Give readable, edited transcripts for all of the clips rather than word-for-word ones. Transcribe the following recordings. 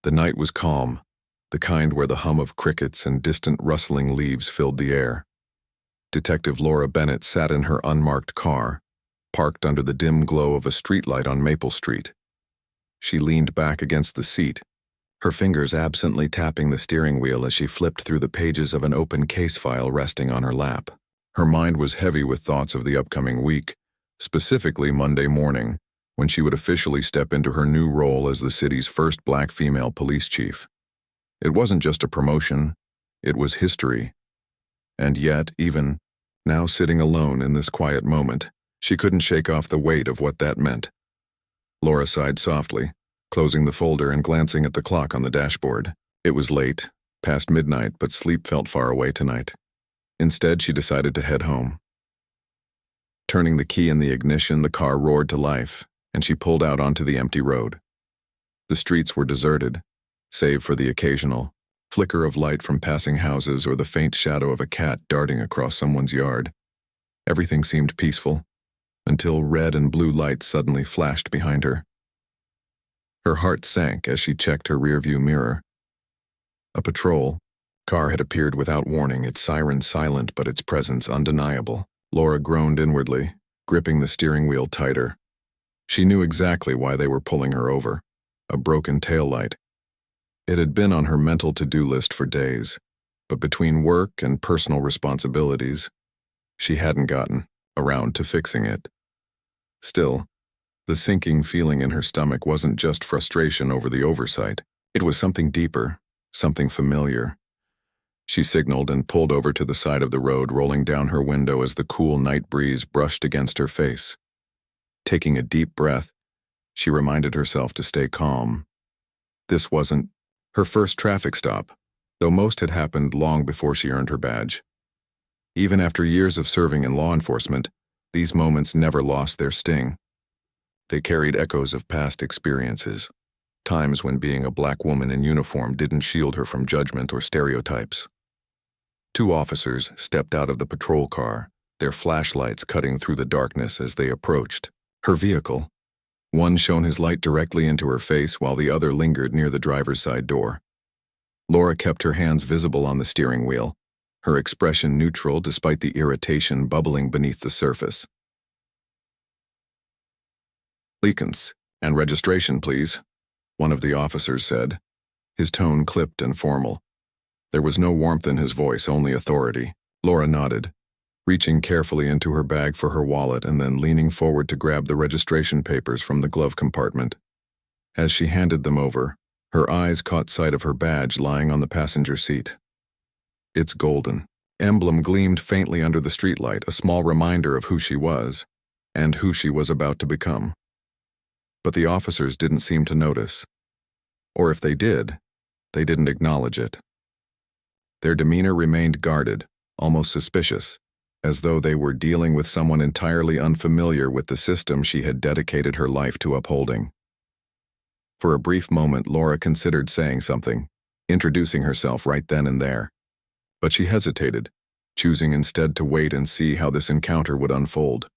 The night was calm, the kind where the hum of crickets and distant rustling leaves filled the air. Detective Laura Bennett sat in her unmarked car, parked under the dim glow of a streetlight on Maple Street. She leaned back against the seat, her fingers absently tapping the steering wheel as she flipped through the pages of an open case file resting on her lap. Her mind was heavy with thoughts of the upcoming week, specifically Monday morning, when she would officially step into her new role as the city's first black female police chief. It wasn't just a promotion, it was history. And yet, even now sitting alone in this quiet moment, she couldn't shake off the weight of what that meant. Laura sighed softly, closing the folder and glancing at the clock on the dashboard. It was late, past midnight, but sleep felt far away tonight. Instead, she decided to head home. Turning the key in the ignition, the car roared to life, and she pulled out onto the empty road. The streets were deserted, save for the occasional flicker of light from passing houses or the faint shadow of a cat darting across someone's yard. Everything seemed peaceful, until red and blue lights suddenly flashed behind her. Her heart sank as she checked her rearview mirror. A patrol car had appeared without warning, its siren silent but its presence undeniable. Laura groaned inwardly, gripping the steering wheel tighter. She knew exactly why they were pulling her over. A broken taillight. It had been on her mental to-do list for days, but between work and personal responsibilities, she hadn't gotten around to fixing it. Still, the sinking feeling in her stomach wasn't just frustration over the oversight. It was something deeper, something familiar. She signaled and pulled over to the side of the road, rolling down her window as the cool night breeze brushed against her face. Taking a deep breath, she reminded herself to stay calm. This wasn't her first traffic stop, though most had happened long before she earned her badge. Even after years of serving in law enforcement, these moments never lost their sting. They carried echoes of past experiences, times when being a black woman in uniform didn't shield her from judgment or stereotypes. Two officers stepped out of the patrol car, their flashlights cutting through the darkness as they approached her vehicle. One shone his light directly into her face while the other lingered near the driver's side door. Laura kept her hands visible on the steering wheel, her expression neutral despite the irritation bubbling beneath the surface. "License and registration, please," one of the officers said, his tone clipped and formal. There was no warmth in his voice, only authority. Laura nodded, reaching carefully into her bag for her wallet and then leaning forward to grab the registration papers from the glove compartment. As she handed them over, her eyes caught sight of her badge lying on the passenger seat. Its golden emblem gleamed faintly under the streetlight, a small reminder of who she was and who she was about to become. But the officers didn't seem to notice. Or if they did, they didn't acknowledge it. Their demeanor remained guarded, almost suspicious, as though they were dealing with someone entirely unfamiliar with the system she had dedicated her life to upholding. For a brief moment, Laura considered saying something, introducing herself right then and there. But she hesitated, choosing instead to wait and see how this encounter would unfold.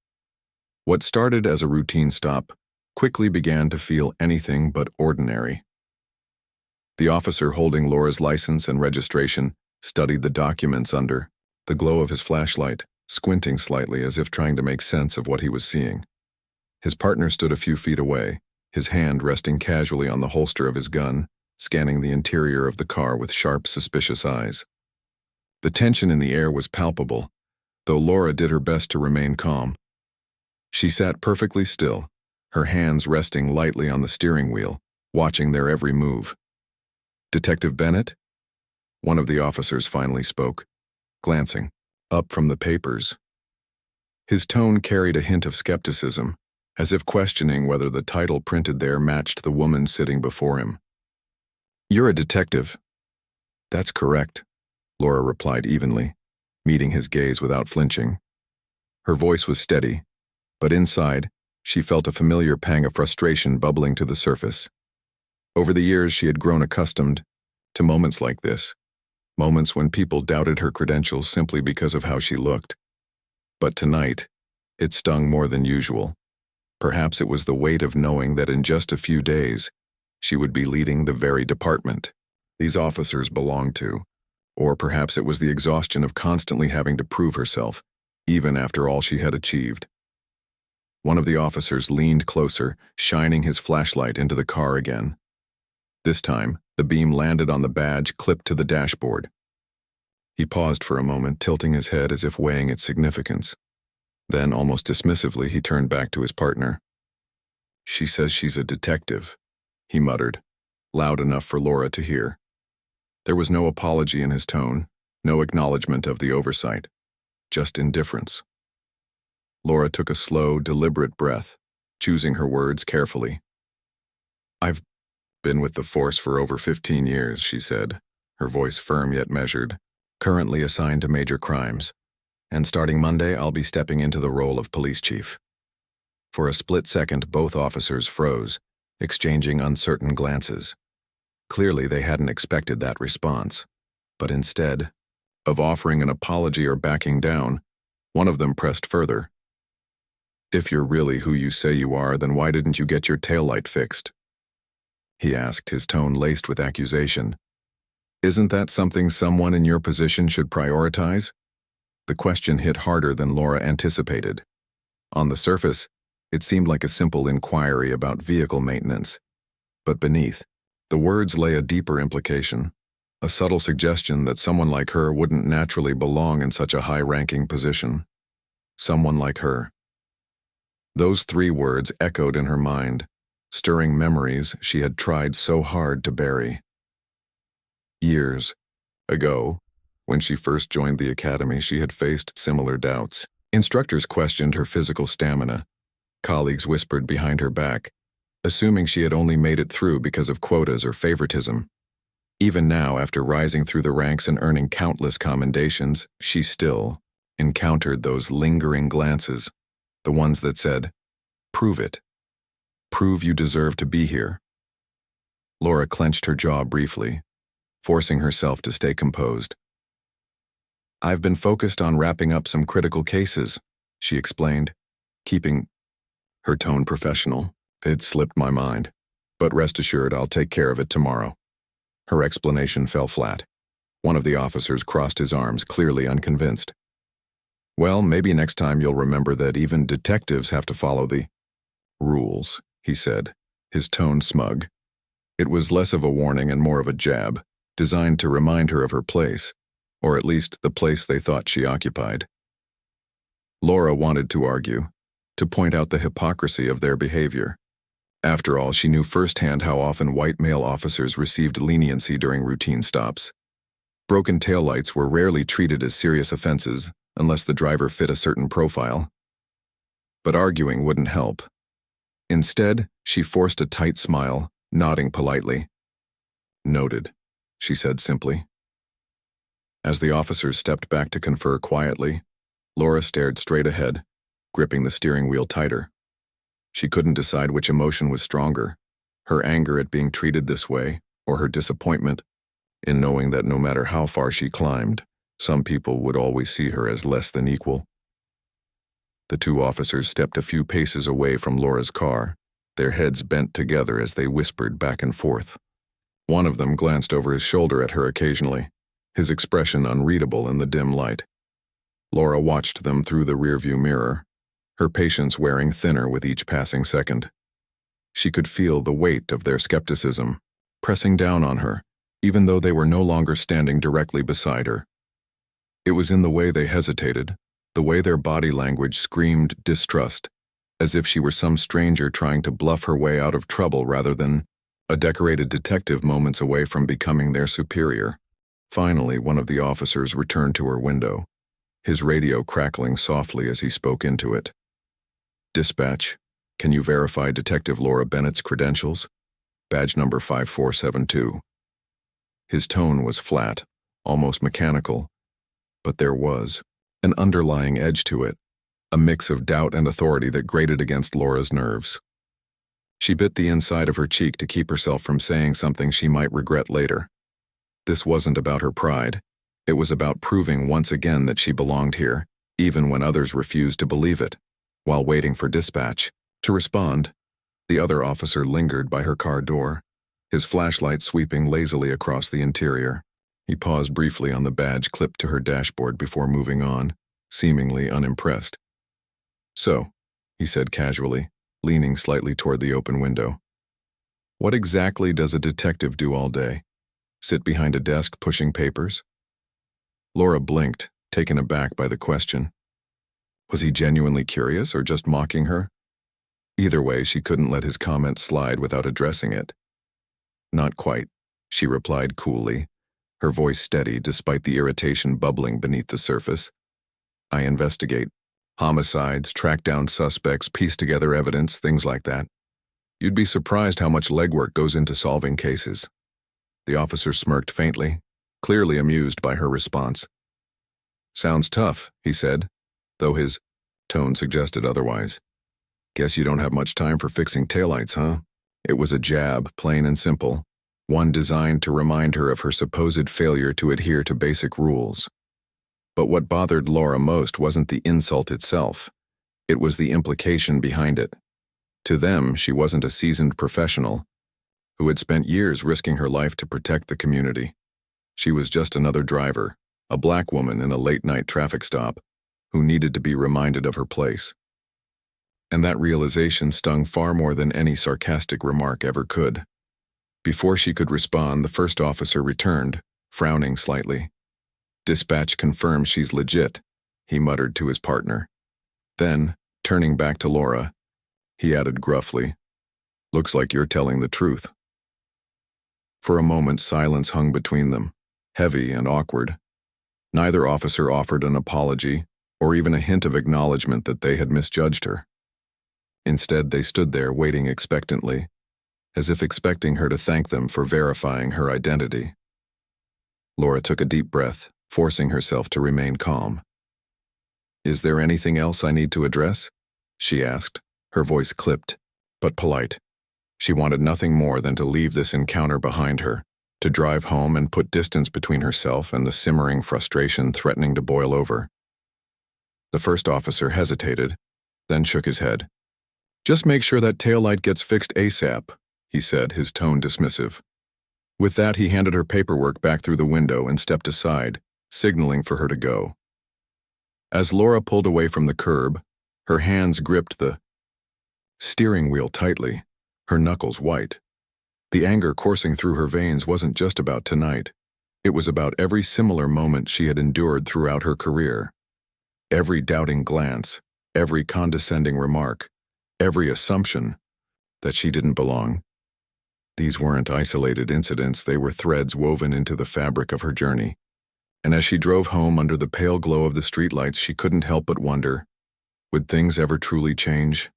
What started as a routine stop quickly began to feel anything but ordinary. The officer holding Laura's license and registration studied the documents under the glow of his flashlight, squinting slightly as if trying to make sense of what he was seeing. His partner stood a few feet away, his hand resting casually on the holster of his gun, scanning the interior of the car with sharp, suspicious eyes. The tension in the air was palpable, though Laura did her best to remain calm. She sat perfectly still, her hands resting lightly on the steering wheel, watching their every move. "Detective Bennett?" One of the officers finally spoke, glancing up from the papers. His tone carried a hint of skepticism, as if questioning whether the title printed there matched the woman sitting before him. "You're a detective." "That's correct," Laura replied evenly, meeting his gaze without flinching. Her voice was steady, but inside, she felt a familiar pang of frustration bubbling to the surface. Over the years, she had grown accustomed to moments like this, moments when people doubted her credentials simply because of how she looked. But tonight, it stung more than usual. Perhaps it was the weight of knowing that in just a few days, she would be leading the very department these officers belonged to. Or perhaps it was the exhaustion of constantly having to prove herself, even after all she had achieved. One of the officers leaned closer, shining his flashlight into the car again. This time, the beam landed on the badge clipped to the dashboard. He paused for a moment, tilting his head as if weighing its significance. Then, almost dismissively, he turned back to his partner. "She says she's a detective," he muttered, loud enough for Laura to hear. There was no apology in his tone, no acknowledgement of the oversight, just indifference. Laura took a slow, deliberate breath, choosing her words carefully. "I've been with the force for over 15 years, she said, her voice firm yet measured, "currently assigned to major crimes, and starting Monday I'll be stepping into the role of police chief." For a split second, both officers froze, exchanging uncertain glances. Clearly, they hadn't expected that response, but instead of offering an apology or backing down, one of them pressed further. "If you're really who you say you are, then why didn't you get your taillight fixed?" he asked, his tone laced with accusation. "Isn't that something someone in your position should prioritize?" The question hit harder than Laura anticipated. On the surface, it seemed like a simple inquiry about vehicle maintenance, but beneath, the words lay a deeper implication, a subtle suggestion that someone like her wouldn't naturally belong in such a high-ranking position. Someone like her. Those 3 words echoed in her mind, stirring memories she had tried so hard to bury. Years ago, when she first joined the academy, she had faced similar doubts. Instructors questioned her physical stamina. Colleagues whispered behind her back, assuming she had only made it through because of quotas or favoritism. Even now, after rising through the ranks and earning countless commendations, she still encountered those lingering glances, the ones that said, "Prove it. Prove you deserve to be here." Laura clenched her jaw briefly, forcing herself to stay composed. "I've been focused on wrapping up some critical cases," she explained, keeping her tone professional. "It slipped my mind, but rest assured I'll take care of it tomorrow." Her explanation fell flat. One of the officers crossed his arms, clearly unconvinced. "Well, maybe next time you'll remember that even detectives have to follow the rules," he said, his tone smug. It was less of a warning and more of a jab, designed to remind her of her place, or at least the place they thought she occupied. Laura wanted to argue, to point out the hypocrisy of their behavior. After all, she knew firsthand how often white male officers received leniency during routine stops. Broken taillights were rarely treated as serious offenses unless the driver fit a certain profile. But arguing wouldn't help. Instead, she forced a tight smile, nodding politely. "Noted," she said simply. As the officers stepped back to confer quietly, Laura stared straight ahead, gripping the steering wheel tighter. She couldn't decide which emotion was stronger, her anger at being treated this way, or her disappointment in knowing that no matter how far she climbed, some people would always see her as less than equal. The 2 officers stepped a few paces away from Laura's car, their heads bent together as they whispered back and forth. One of them glanced over his shoulder at her occasionally, his expression unreadable in the dim light. Laura watched them through the rearview mirror, her patience wearing thinner with each passing second. She could feel the weight of their skepticism, pressing down on her, even though they were no longer standing directly beside her. It was in the way they hesitated, the way their body language screamed distrust, as if she were some stranger trying to bluff her way out of trouble rather than a decorated detective moments away from becoming their superior. Finally, one of the officers returned to her window, his radio crackling softly as he spoke into it. "Dispatch, can you verify Detective Laura Bennett's credentials? Badge number 5472. His tone was flat, almost mechanical, but there was an underlying edge to it, a mix of doubt and authority that grated against Laura's nerves. She bit the inside of her cheek to keep herself from saying something she might regret later. This wasn't about her pride. It was about proving once again that she belonged here, even when others refused to believe it. While waiting for dispatch to respond, the other officer lingered by her car door, his flashlight sweeping lazily across the interior. He paused briefly on the badge clipped to her dashboard before moving on, seemingly unimpressed. "So," he said casually, leaning slightly toward the open window. "What exactly does a detective do all day? Sit behind a desk pushing papers?" Laura blinked, taken aback by the question. Was he genuinely curious or just mocking her? Either way, she couldn't let his comment slide without addressing it. "Not quite," she replied coolly, her voice steady despite the irritation bubbling beneath the surface. "I investigate homicides, track down suspects, piece together evidence, things like that. You'd be surprised how much legwork goes into solving cases." The officer smirked faintly, clearly amused by her response. "Sounds tough," he said, though his tone suggested otherwise. "Guess you don't have much time for fixing taillights, huh?" It was a jab, plain and simple, one designed to remind her of her supposed failure to adhere to basic rules. But what bothered Laura most wasn't the insult itself. It was the implication behind it. To them, she wasn't a seasoned professional who had spent years risking her life to protect the community. She was just another driver, a black woman in a late-night traffic stop, who needed to be reminded of her place. And that realization stung far more than any sarcastic remark ever could. Before she could respond, the first officer returned, frowning slightly. "Dispatch confirms she's legit," he muttered to his partner. Then, turning back to Laura, he added gruffly, "Looks like you're telling the truth." For a moment, silence hung between them, heavy and awkward. Neither officer offered an apology or even a hint of acknowledgement that they had misjudged her. Instead, they stood there waiting expectantly, as if expecting her to thank them for verifying her identity. Laura took a deep breath, forcing herself to remain calm. "Is there anything else I need to address?" she asked, her voice clipped, but polite. She wanted nothing more than to leave this encounter behind her, to drive home and put distance between herself and the simmering frustration threatening to boil over. The first officer hesitated, then shook his head. "Just make sure that taillight gets fixed ASAP," he said, his tone dismissive. With that, he handed her paperwork back through the window and stepped aside, signaling for her to go. As Laura pulled away from the curb, her hands gripped the steering wheel tightly, her knuckles white. The anger coursing through her veins wasn't just about tonight. It was about every similar moment she had endured throughout her career. Every doubting glance, every condescending remark, every assumption that she didn't belong. These weren't isolated incidents, they were threads woven into the fabric of her journey. And as she drove home under the pale glow of the streetlights, she couldn't help but wonder, would things ever truly change?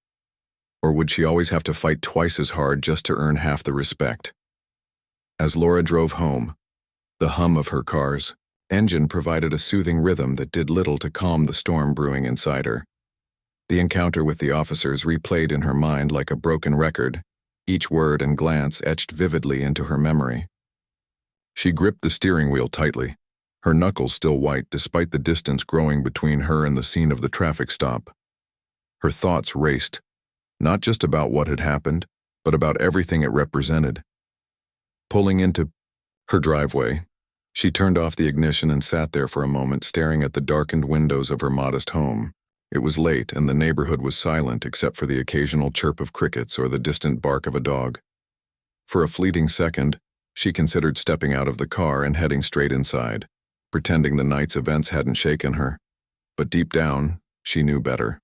Or would she always have to fight twice as hard just to earn half the respect? As Laura drove home, the hum of her car's engine provided a soothing rhythm that did little to calm the storm brewing inside her. The encounter with the officers replayed in her mind like a broken record, each word and glance etched vividly into her memory. She gripped the steering wheel tightly, her knuckles still white despite the distance growing between her and the scene of the traffic stop. Her thoughts raced, not just about what had happened, but about everything it represented. Pulling into her driveway, she turned off the ignition and sat there for a moment, staring at the darkened windows of her modest home. It was late, and the neighborhood was silent except for the occasional chirp of crickets or the distant bark of a dog. For a fleeting second, she considered stepping out of the car and heading straight inside, pretending the night's events hadn't shaken her. But deep down, she knew better.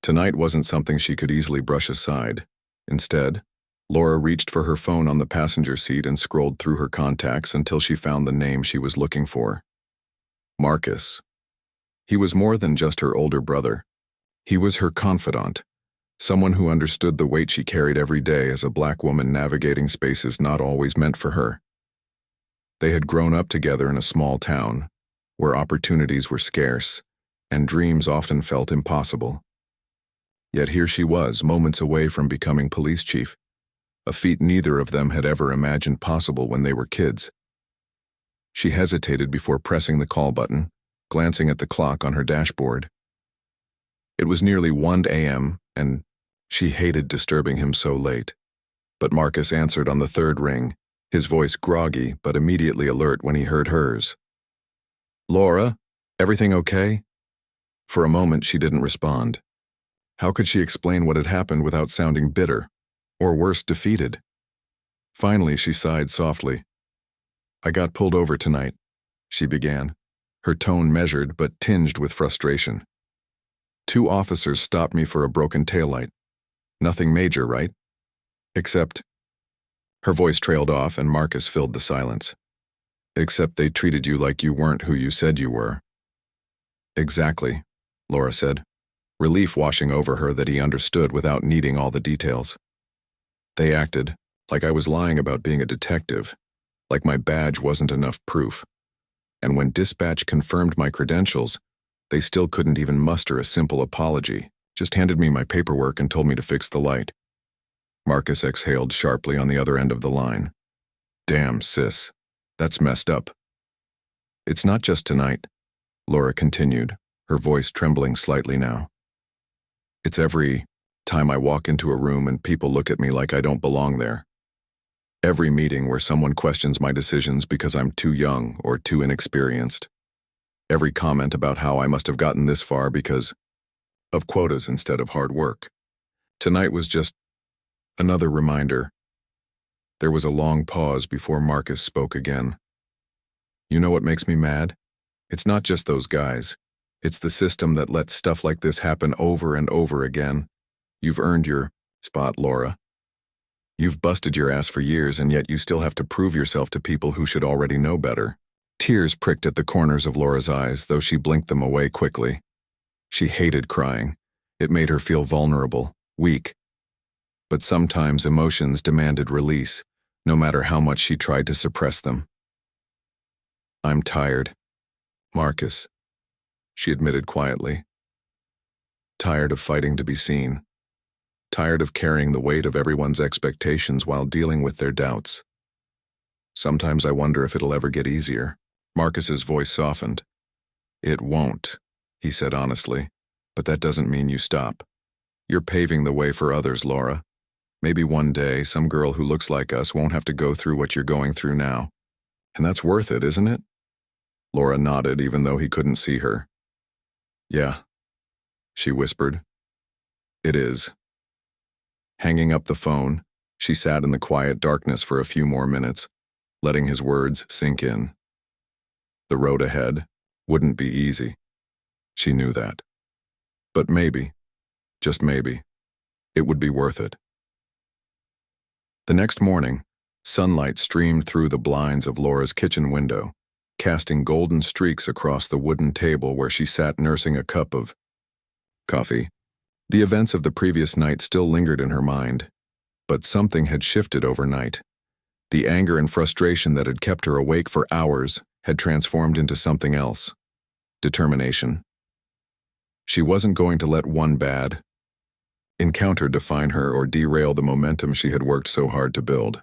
Tonight wasn't something she could easily brush aside. Instead, Laura reached for her phone on the passenger seat and scrolled through her contacts until she found the name she was looking for. Marcus. He was more than just her older brother. He was her confidant, someone who understood the weight she carried every day as a black woman navigating spaces not always meant for her. They had grown up together in a small town, where opportunities were scarce, and dreams often felt impossible. Yet here she was, moments away from becoming police chief, a feat neither of them had ever imagined possible when they were kids. She hesitated before pressing the call button, glancing at the clock on her dashboard. It was nearly 1 a.m., and she hated disturbing him so late. But Marcus answered on the third ring, his voice groggy but immediately alert when he heard hers. "Laura, everything okay?" For a moment she didn't respond. How could she explain what had happened without sounding bitter, or worse, defeated? Finally she sighed softly. "I got pulled over tonight," she began, her tone measured but tinged with frustration. "2 officers stopped me for a broken taillight. Nothing major, right? Except..." Her voice trailed off and Marcus filled the silence. "Except they treated you like you weren't who you said you were." "Exactly," Laura said, relief washing over her that he understood without needing all the details. "They acted like I was lying about being a detective, like my badge wasn't enough proof. And when dispatch confirmed my credentials, they still couldn't even muster a simple apology, just handed me my paperwork and told me to fix the light." Marcus exhaled sharply on the other end of the line. "Damn, sis. That's messed up." "It's not just tonight," Laura continued, her voice trembling slightly now. "It's every time I walk into a room and people look at me like I don't belong there. Every meeting where someone questions my decisions because I'm too young or too inexperienced. Every comment about how I must have gotten this far because of quotas instead of hard work. Tonight was just another reminder." There was a long pause before Marcus spoke again. "You know what makes me mad? It's not just those guys. It's the system that lets stuff like this happen over and over again. You've earned your spot, Laura. You've busted your ass for years, and yet you still have to prove yourself to people who should already know better." Tears pricked at the corners of Laura's eyes, though she blinked them away quickly. She hated crying. It made her feel vulnerable, weak. But sometimes emotions demanded release, no matter how much she tried to suppress them. "I'm tired, Marcus," she admitted quietly. "Tired of fighting to be seen. Tired of carrying the weight of everyone's expectations while dealing with their doubts. Sometimes I wonder if it'll ever get easier." Marcus's voice softened. "It won't," he said honestly, "but that doesn't mean you stop. You're paving the way for others, Laura. Maybe one day some girl who looks like us won't have to go through what you're going through now. And that's worth it, isn't it?" Laura nodded even though he couldn't see her. "Yeah," she whispered. "It is." Hanging up the phone, she sat in the quiet darkness for a few more minutes, letting his words sink in. The road ahead wouldn't be easy. She knew that. But maybe, just maybe, it would be worth it. The next morning, sunlight streamed through the blinds of Laura's kitchen window, casting golden streaks across the wooden table where she sat nursing a cup of coffee. The events of the previous night still lingered in her mind, but something had shifted overnight. The anger and frustration that had kept her awake for hours had transformed into something else: determination. She wasn't going to let one bad encounter define her or derail the momentum she had worked so hard to build.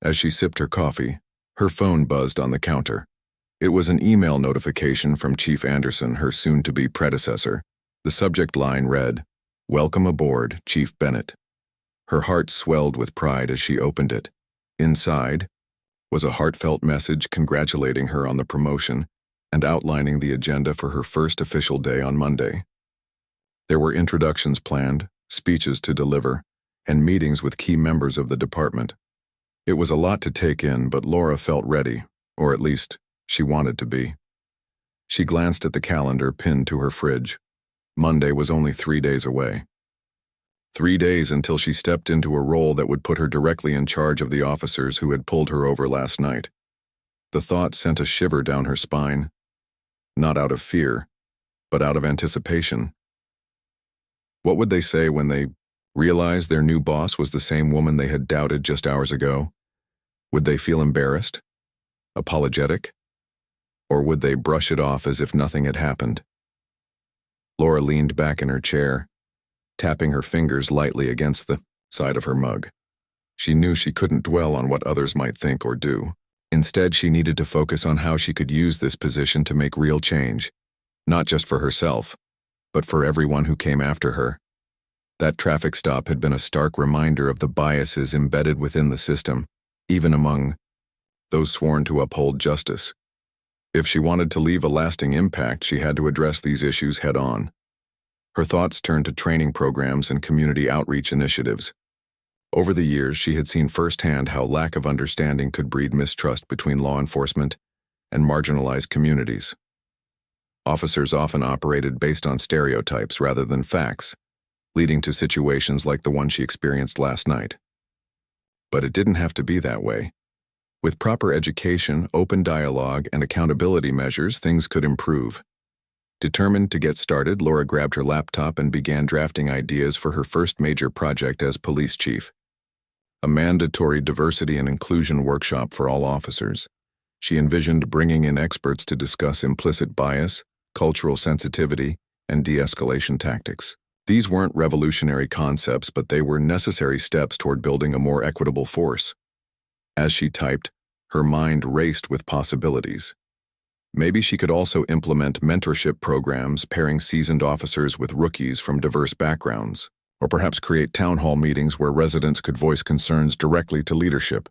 As she sipped her coffee, her phone buzzed on the counter. It was an email notification from Chief Anderson, her soon-to-be predecessor. The subject line read, "Welcome aboard, Chief Bennett." Her heart swelled with pride as she opened it. Inside was a heartfelt message congratulating her on the promotion and outlining the agenda for her first official day on Monday. There were introductions planned, speeches to deliver, and meetings with key members of the department. It was a lot to take in, but Laura felt ready, or at least she wanted to be. She glanced at the calendar pinned to her fridge. Monday was only 3 days away. 3 days until she stepped into a role that would put her directly in charge of the officers who had pulled her over last night. The thought sent a shiver down her spine, not out of fear, but out of anticipation. What would they say when they realized their new boss was the same woman they had doubted just hours ago? Would they feel embarrassed? Apologetic? Or would they brush it off as if nothing had happened? Laura leaned back in her chair, tapping her fingers lightly against the side of her mug. She knew she couldn't dwell on what others might think or do. Instead, she needed to focus on how she could use this position to make real change, not just for herself, but for everyone who came after her. That traffic stop had been a stark reminder of the biases embedded within the system, even among those sworn to uphold justice. If she wanted to leave a lasting impact, she had to address these issues head-on. Her thoughts turned to training programs and community outreach initiatives. Over the years, she had seen firsthand how lack of understanding could breed mistrust between law enforcement and marginalized communities. Officers often operated based on stereotypes rather than facts, leading to situations like the one she experienced last night. But it didn't have to be that way. With proper education, open dialogue, and accountability measures, things could improve. Determined to get started, Laura grabbed her laptop and began drafting ideas for her first major project as police chief. A mandatory diversity and inclusion workshop for all officers. She envisioned bringing in experts to discuss implicit bias, cultural sensitivity, and de-escalation tactics. These weren't revolutionary concepts, but they were necessary steps toward building a more equitable force. As she typed, her mind raced with possibilities. Maybe she could also implement mentorship programs pairing seasoned officers with rookies from diverse backgrounds, or perhaps create town hall meetings where residents could voice concerns directly to leadership.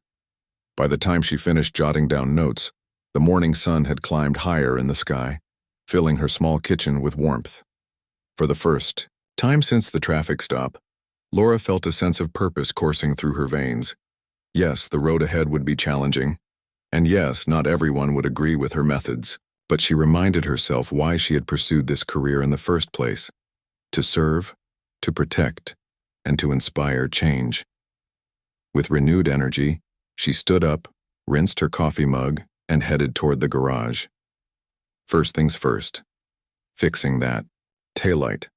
By the time she finished jotting down notes, the morning sun had climbed higher in the sky, filling her small kitchen with warmth. For the first time since the traffic stop, Laura felt a sense of purpose coursing through her veins. Yes, the road ahead would be challenging, and yes, not everyone would agree with her methods, but she reminded herself why she had pursued this career in the first place: to serve, to protect, and to inspire change. With renewed energy, she stood up, rinsed her coffee mug, and headed toward the garage. First things first. Fixing that taillight.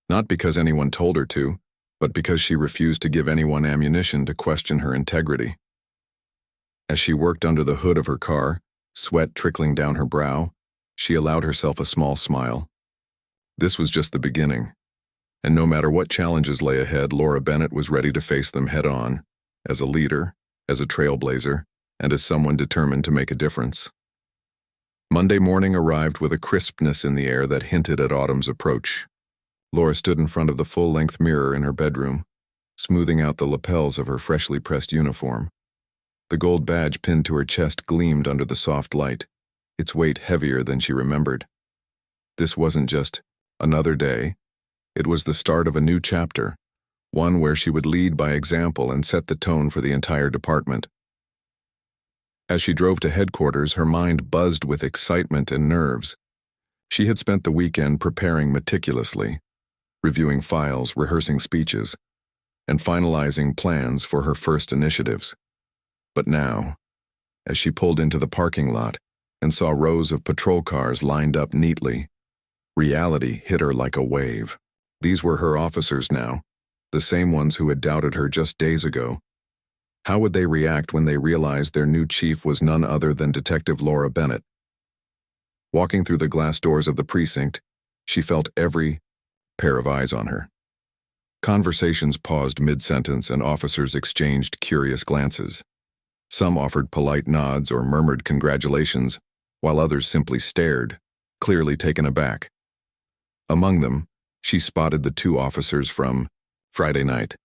Not because anyone told her to, but because she refused to give anyone ammunition to question her integrity. As she worked under the hood of her car, sweat trickling down her brow, she allowed herself a small smile. This was just the beginning, and no matter what challenges lay ahead, Laura Bennett was ready to face them head-on, as a leader, as a trailblazer, and as someone determined to make a difference. Monday morning arrived with a crispness in the air that hinted at autumn's approach. Laura stood in front of the full-length mirror in her bedroom, smoothing out the lapels of her freshly pressed uniform. The gold badge pinned to her chest gleamed under the soft light, its weight heavier than she remembered. This wasn't just another day. It was the start of a new chapter, one where she would lead by example and set the tone for the entire department. As she drove to headquarters, her mind buzzed with excitement and nerves. She had spent the weekend preparing meticulously, reviewing files, rehearsing speeches, and finalizing plans for her first initiatives. But now, as she pulled into the parking lot and saw rows of patrol cars lined up neatly, reality hit her like a wave. These were her officers now, the same ones who had doubted her just days ago. How would they react when they realized their new chief was none other than Detective Laura Bennett? Walking through the glass doors of the precinct, she felt every pair of eyes on her. Conversations paused mid-sentence and officers exchanged curious glances. Some offered polite nods or murmured congratulations, while others simply stared, clearly taken aback. Among them, she spotted the two officers from Friday night.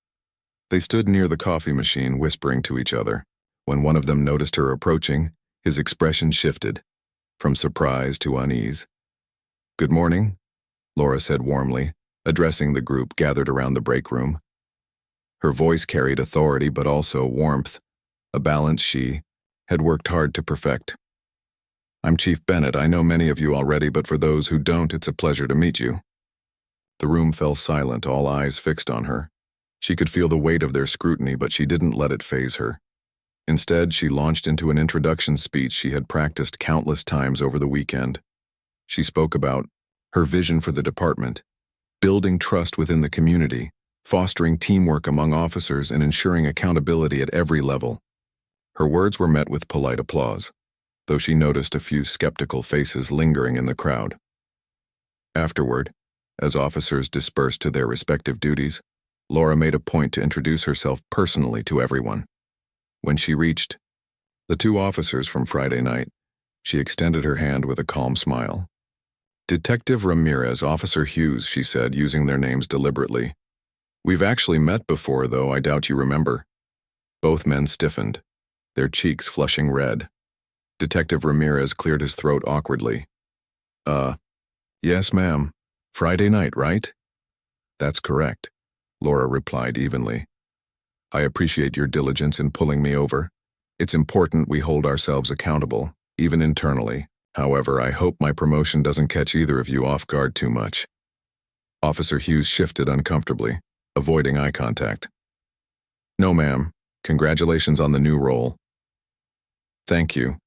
They stood near the coffee machine whispering to each other. When one of them noticed her approaching, his expression shifted, from surprise to unease. "Good morning," Laura said warmly, addressing the group gathered around the break room. Her voice carried authority but also warmth, a balance she had worked hard to perfect. "I'm Chief Bennett. I know many of you already, but for those who don't, it's a pleasure to meet you." The room fell silent, all eyes fixed on her. She could feel the weight of their scrutiny, but she didn't let it faze her. Instead, she launched into an introduction speech she had practiced countless times over the weekend. She spoke about her vision for the department, building trust within the community, fostering teamwork among officers, and ensuring accountability at every level. Her words were met with polite applause, though she noticed a few skeptical faces lingering in the crowd. Afterward, as officers dispersed to their respective duties, Laura made a point to introduce herself personally to everyone. When she reached the two officers from Friday night, she extended her hand with a calm smile. "Detective Ramirez, Officer Hughes," she said, using their names deliberately. We've actually met before, though I doubt you remember. Both men stiffened, their cheeks flushing red. Detective Ramirez cleared his throat awkwardly. Yes, ma'am. Friday night, right? That's correct, Laura replied evenly. I appreciate your diligence in pulling me over. It's important we hold ourselves accountable, even internally. However, I hope my promotion doesn't catch either of you off guard too much. Officer Hughes shifted uncomfortably, avoiding eye contact. No, ma'am. Congratulations on the new role. Thank you,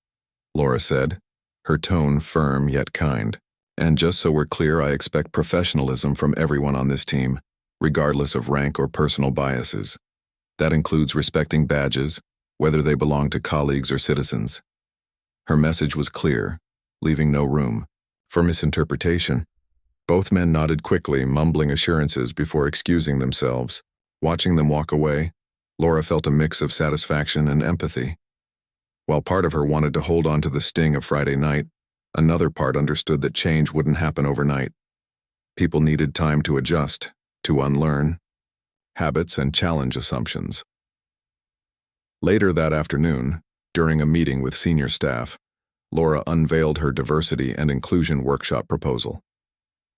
Laura said, her tone firm yet kind. And just so we're clear, I expect professionalism from everyone on this team, regardless of rank or personal biases. That includes respecting badges, whether they belong to colleagues or citizens. Her message was clear, leaving no room for misinterpretation. Both men nodded quickly, mumbling assurances before excusing themselves. Watching them walk away, Laura felt a mix of satisfaction and empathy. While part of her wanted to hold on to the sting of Friday night, another part understood that change wouldn't happen overnight. People needed time to adjust, to unlearn habits and challenge assumptions. Later that afternoon, during a meeting with senior staff, Laura unveiled her diversity and inclusion workshop proposal.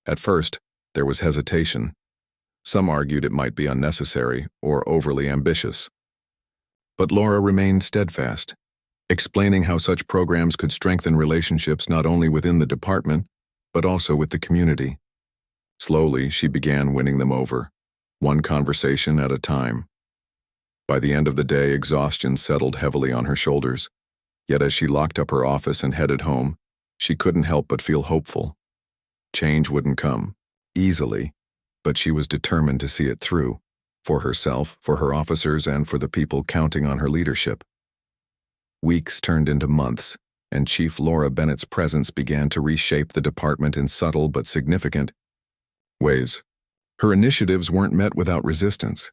At first, there was hesitation. Some argued it might be unnecessary or overly ambitious. But Laura remained steadfast, explaining how such programs could strengthen relationships not only within the department, but also with the community. Slowly, she began winning them over, one conversation at a time. By the end of the day, exhaustion settled heavily on her shoulders. Yet as she locked up her office and headed home, she couldn't help but feel hopeful. Change wouldn't come easily, but she was determined to see it through, for herself, for her officers, and for the people counting on her leadership. Weeks turned into months, and Chief Laura Bennett's presence began to reshape the department in subtle but significant ways. Her initiatives weren't met without resistance.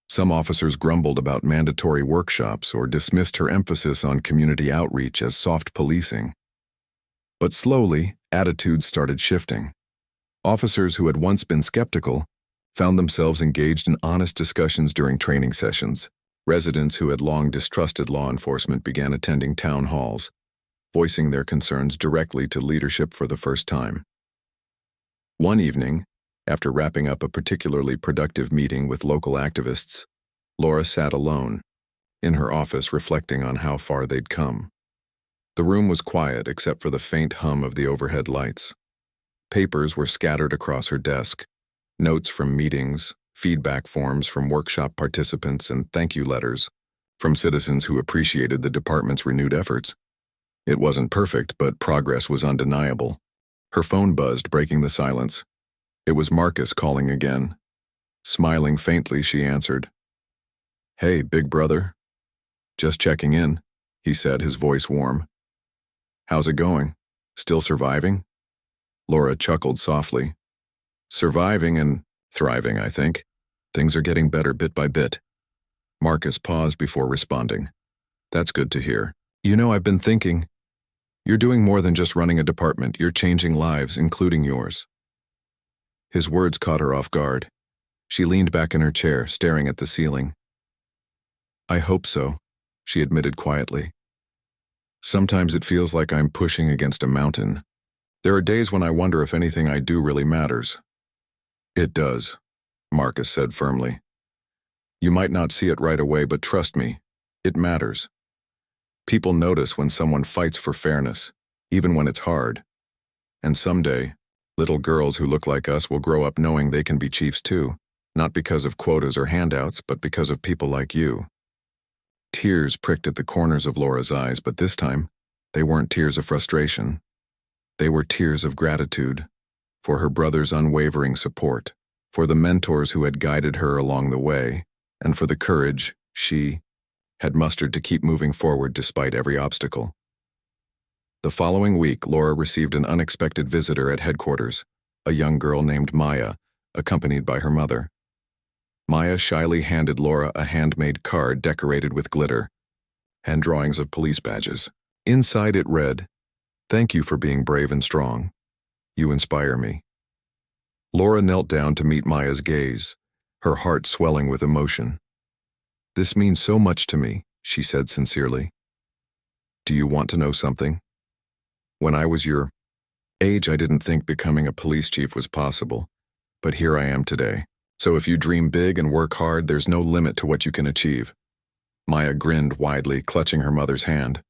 Some officers grumbled about mandatory workshops or dismissed her emphasis on community outreach as soft policing. But slowly, attitudes started shifting. Officers who had once been skeptical found themselves engaged in honest discussions during training sessions. Residents who had long distrusted law enforcement began attending town halls, voicing their concerns directly to leadership for the first time. One evening, after wrapping up a particularly productive meeting with local activists, Laura sat alone, in her office reflecting on how far they'd come. The room was quiet except for the faint hum of the overhead lights. Papers were scattered across her desk, notes from meetings, feedback forms from workshop participants, and thank you letters from citizens who appreciated the department's renewed efforts. It wasn't perfect, but progress was undeniable. Her phone buzzed, breaking the silence. It was Marcus calling again. Smiling faintly, she answered. "Hey, big brother. Just checking in," he said, his voice warm. "How's it going? Still surviving?" Laura chuckled softly. "Surviving and thriving, I think. Things are getting better bit by bit." Marcus paused before responding. "That's good to hear. You know, I've been thinking. You're doing more than just running a department. You're changing lives, including yours." His words caught her off guard. She leaned back in her chair, staring at the ceiling. "I hope so," she admitted quietly. "Sometimes it feels like I'm pushing against a mountain. There are days when I wonder if anything I do really matters." "It does," Marcus said firmly. "You might not see it right away, but trust me, it matters. People notice when someone fights for fairness, even when it's hard. And someday, little girls who look like us will grow up knowing they can be chiefs too, not because of quotas or handouts, but because of people like you." Tears pricked at the corners of Laura's eyes, but this time, they weren't tears of frustration. They were tears of gratitude, for her brother's unwavering support, for the mentors who had guided her along the way, and for the courage she had mustered to keep moving forward despite every obstacle. The following week, Laura received an unexpected visitor at headquarters, a young girl named Maya, accompanied by her mother. Maya shyly handed Laura a handmade card decorated with glitter and drawings of police badges. Inside it read, "Thank you for being brave and strong. You inspire me." Laura knelt down to meet Maya's gaze, her heart swelling with emotion. "This means so much to me," she said sincerely. "Do you want to know something? When I was your age, I didn't think becoming a police chief was possible, but here I am today. So if you dream big and work hard, there's no limit to what you can achieve." Maya grinned widely, clutching her mother's hand.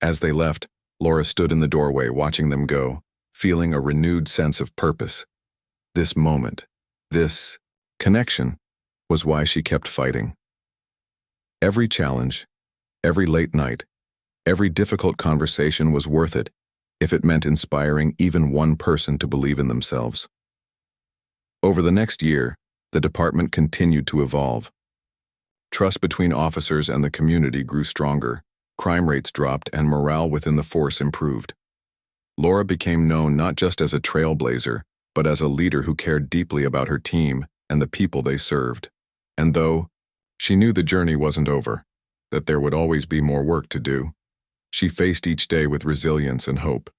As they left, Laura stood in the doorway watching them go, feeling a renewed sense of purpose. This moment, this connection, was why she kept fighting. Every challenge, every late night, every difficult conversation was worth it if it meant inspiring even one person to believe in themselves. Over the next year, the department continued to evolve. Trust between officers and the community grew stronger, crime rates dropped, and morale within the force improved. Laura became known not just as a trailblazer, but as a leader who cared deeply about her team and the people they served. And though she knew the journey wasn't over, that there would always be more work to do, she faced each day with resilience and hope.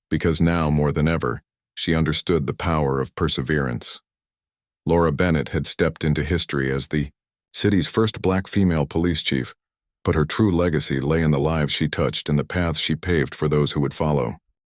Because now, more than ever, she understood the power of perseverance. Laura Bennett had stepped into history as the city's first black female police chief, but her true legacy lay in the lives she touched and the paths she paved for those who would follow.